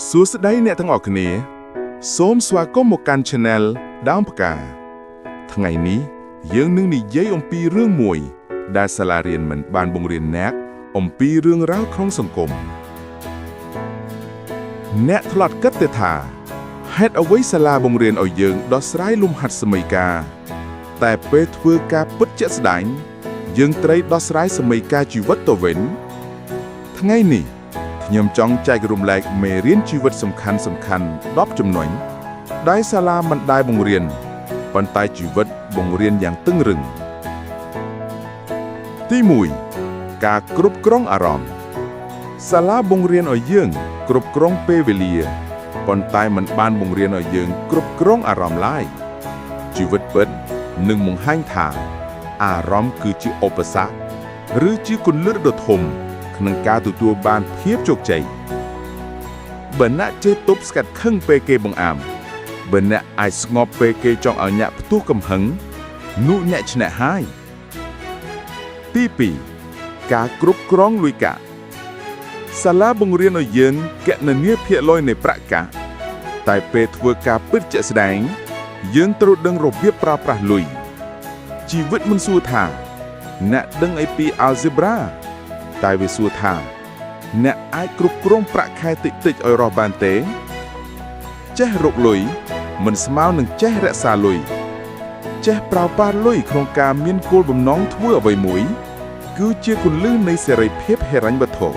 សួស្តីអ្នកទាំងអស់គ្នាសូមស្វាគមន៍មកកាន់ Channel ដើមផ្កាថ្ងៃនេះយើងនឹងនិយាយអំពីរឿងមួយដែលសាលារៀនមិនបានបង្រៀនអ្នកអំពីរឿងរ៉ាវក្នុងសង្គមអ្នកធ្លាប់គិតទេថាហេតុអ្វីសាលាបង្រៀនឲ្យយើងដោះស្រាយលំហាត់សម័យកាលតែពេលធ្វើការពិតជាក់ស្ដែងយើងត្រូវដោះស្រាយសម័យកាលជីវិតទៅវិញថ្ងៃនេះខ្ញុំចង់ចែករំលែកមេរៀនជីវិតសំខាន់10ចំណុចដែលសាលាមិនដែលបង្រៀនប៉ុន្តែជីវិតបង្រៀនយ៉ាងតឹងរឹងទី1ការគ្រប់គ្រងអារម្មណ៍សាលាបង្រៀនឲ្យយើងគ្រប់គ្រងពេលវេលាប៉ុន្តែមិនបានបង្រៀនឲ្យយើងគ្រប់គ្រងអារម្មណ៍ឡើយជីវិតពិតនឹងបង្ហាញថាអារម្មណ៍គឺជាឧបសគ្គឬជាគន្លឹះដ៏ធំក្នុងការទទួលបានភាពជោគជ័យបើអ្នកចេះទប់ស្កាត់ខឹងពេលគេបង្អាមបើអ្នកអាចស្ងប់ពេលគេចង់ឲ្យអ្នកផ្ទុះកំហឹងនោះអ្នកឈ្នះហើយទី2ការគ្រប់គ្រងលុយកាក់សាលាបង្រៀនឲ្យយើងគណនាភាគរយនៃប្រាក់កាក់តែពេលធ្វើការពិតជាក់ស្ដែងយើងត្រូវដឹងរបៀបប្រើប្រាស់លុយជីវិតមិនសួរថាអ្នកដឹងអីពី Algebra តែវាសួរថាអ្នកអាចគ្រប់គ្រងប្រាក់ខែតិចៗឲ្យរស់បានទេចេះរកលុយមិនស្មើនឹងចេះរក្សាលុយចេះប្រើប្រាស់លុយក្នុងការមានគោលបំណងធ្វើអ្វីមួយគឺជាគន្លឹះនៃសេរីភាពហិរញ្ញវត្ថុ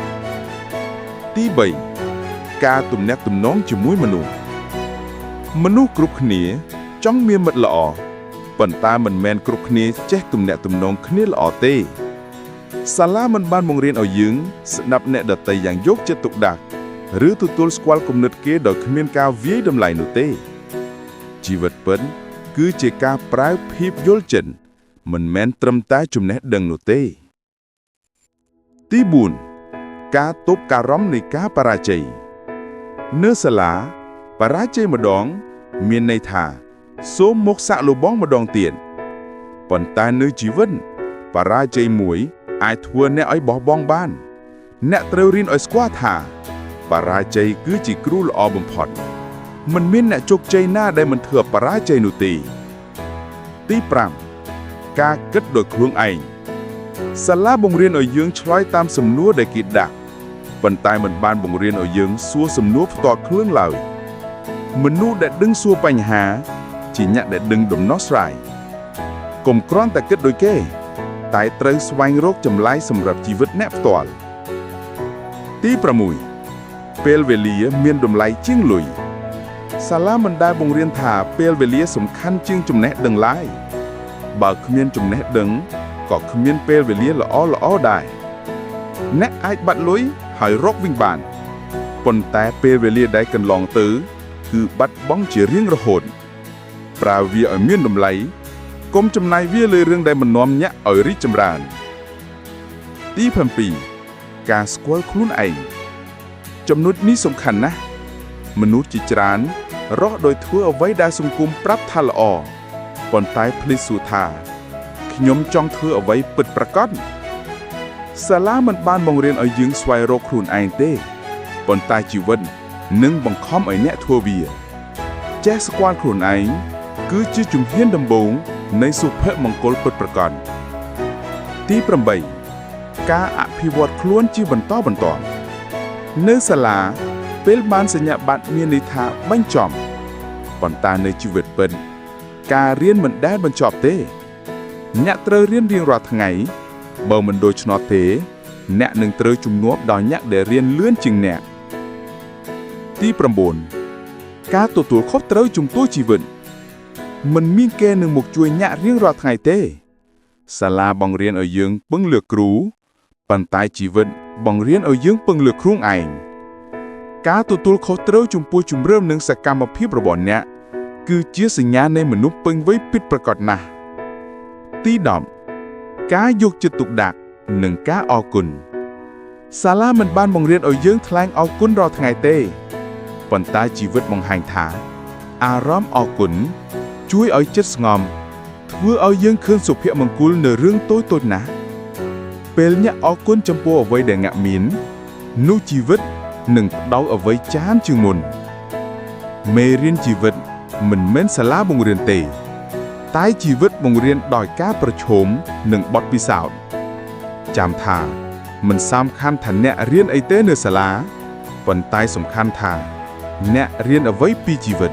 ទី3ការទំនាក់ទំនងជាមួយមនុស្សគ្រប់គ្នាចង់មានមិត្តល្អប៉ុន្តែមិនមែនគ្រប់គ្នាចេះទំនាក់ទំនងគ្នាល្អទេសាលាមិនបានបង្រៀនឲ្យយើងស្ដាប់អ្នកដទៃយ៉ាងយកចិត្តទុកដាក់ឬទទួលស្គាល់គំនិតគេដោយគ្មានការវាយតម្លៃនោះទេជីវិតពិតគឺជាការប្រើភាពយល់ចិត្តមិនមែនត្រឹមតែចំណេះដឹងនោះទេទី4ការទប់ការរំនៃការបរាជ័យនៅសាលាបរាជ័យម្ដងមានន័យថាសូមមកសាក់លបងម្ដងទៀតប៉ុន្តែនៅជីវិតបរាជ័យមួយអាចធ្វើអ្នកឲ្យបោះបង់បានអ្នកត្រូវរៀនឲ្យស្គាល់ថាបរាជ័យគឺជាគ្រូល្អបំផុតមិនមានអ្នកជោគជ័យណាដែលមិនធ្វើបរាជ័យនោះទេទី5ការគិតដោយខ្លួនឯងសាលាបង្រៀនឲ្យយើងឆ្លើយតាមសំណួរដែលគេដាក់ប៉ុន្តែមិនបានបង្រៀនឲ្យយើងសួរសំណួរផ្ទាល់ខ្លួនឡើយមនុស្សដែលដឹងសួរបញ្ហាជាអ្នកដែលដឹងដំណោះស្រាយកុំគ្រាន់តែគិតដូចគេតែត្រូវស្វែងរកចម្លើយសម្រាប់ជីវិតអ្នកផ្ទាល់ទី6ពេលវេលាមានតម្លៃជាងលុយសាលាមិនដែលបង្រៀនថាពេលវេលាសំខាន់ជាងចំណេះដឹងឡើយបើគ្មានចំណេះដឹងក៏គ្មានពេលវេលាល្អដែរអ្នកអាចបាត់លុយហើយរកវិញបានប៉ុន្តែពេលវេលាដែលកន្លងទៅគឺបាត់បង់ជារៀងរហូតប្រើវាឲ្យមានតម្លៃកុំចំណាយវាលើរឿងដែលមិននាំអ្នកឲ្យរីកចម្រើនទី7ការស្គាល់ខ្លួនឯងចំណុចនេះសំខាន់ណាស់មនុស្សជាច្រើនរស់ដោយធ្វើអ្វីដែលសង្គមប្រាប់ថាល្អប៉ុន្តែភ្លេចសួរថាខ្ញុំចង់ធ្វើអ្វីពិតប្រាកដសាលាមិនបានបង្រៀនឲ្យយើងស្វែងរកខ្លួនឯងទេប៉ុន្តែជីវិតនឹងបង្ខំឲ្យអ្នកធ្វើវាចេះស្គាល់ខ្លួនឯងគឺជាជំហានដំបូងនៃសុភមង្គលពិតប្រាកដទី8ការអភិវឌ្ឍខ្លួនជាបន្តបន្ទាប់នៅសាលាពេលបានសញ្ញាបត្រមានន័យថាបញ្ចប់ប៉ុន្តែនៅជីវិតពិតការរៀនមិនដែលបញ្ចប់ទេអ្នកត្រូវរៀនរៀងរាល់ថ្ងៃបើមិនដូច្នោះទេអ្នកនឹងត្រូវជំនួបដោយអ្នកដែលរៀនលឿនជាងអ្នកទី9ការទទួលខុសត្រូវជំនួសជីវិតមិនមានគេនឹងមកជួយអ្នករៀងរាល់ថ្ងៃទេសាលាបង្រៀនឲ្យយើងពឹងលើគ្រូប៉ុន្តែជីវិតបង្រៀនឲ្យយើងពឹងលើខ្លួនឯងការទទួលខុសត្រូវចំពោះជំរឿននិងសកម្មភាពរបស់អ្នកគឺជាសញ្ញានៃមនុស្សពេញវ័យពិតប្រាកដណាស់ទី10ការយកចិត្តទុកដាក់និងការអរគុណសាលាមិនបានបង្រៀនឲ្យយើងថ្លែងអរគុណរាល់ថ្ងៃទេប៉ុន្តែជីវិតបង្ហាញថាអារម្មណ៍អរគុណជួយឲ្យចិត្តស្ងប់ធ្វើឲ្យយើងឃើញសុភមង្គលនៅរឿងតូចណាស់ពេលអ្នកអរគុណចំពោះអ្វីដែលអ្នកមាននោះជីវិត នឹងផ្ដោតអ្វីចានជាងមុនមេរៀនជីវិតមិនមែនសាលាបង្រៀនទេតែជីវិតបង្រៀនដោយការប្រឈមនិងបទពិសោធន៍ចាំថាមិនសំខាន់ថាអ្នករៀនអីទេនៅសាលាប៉ុន្តែសំខាន់ថាអ្នករៀនអ្វីពីជីវិត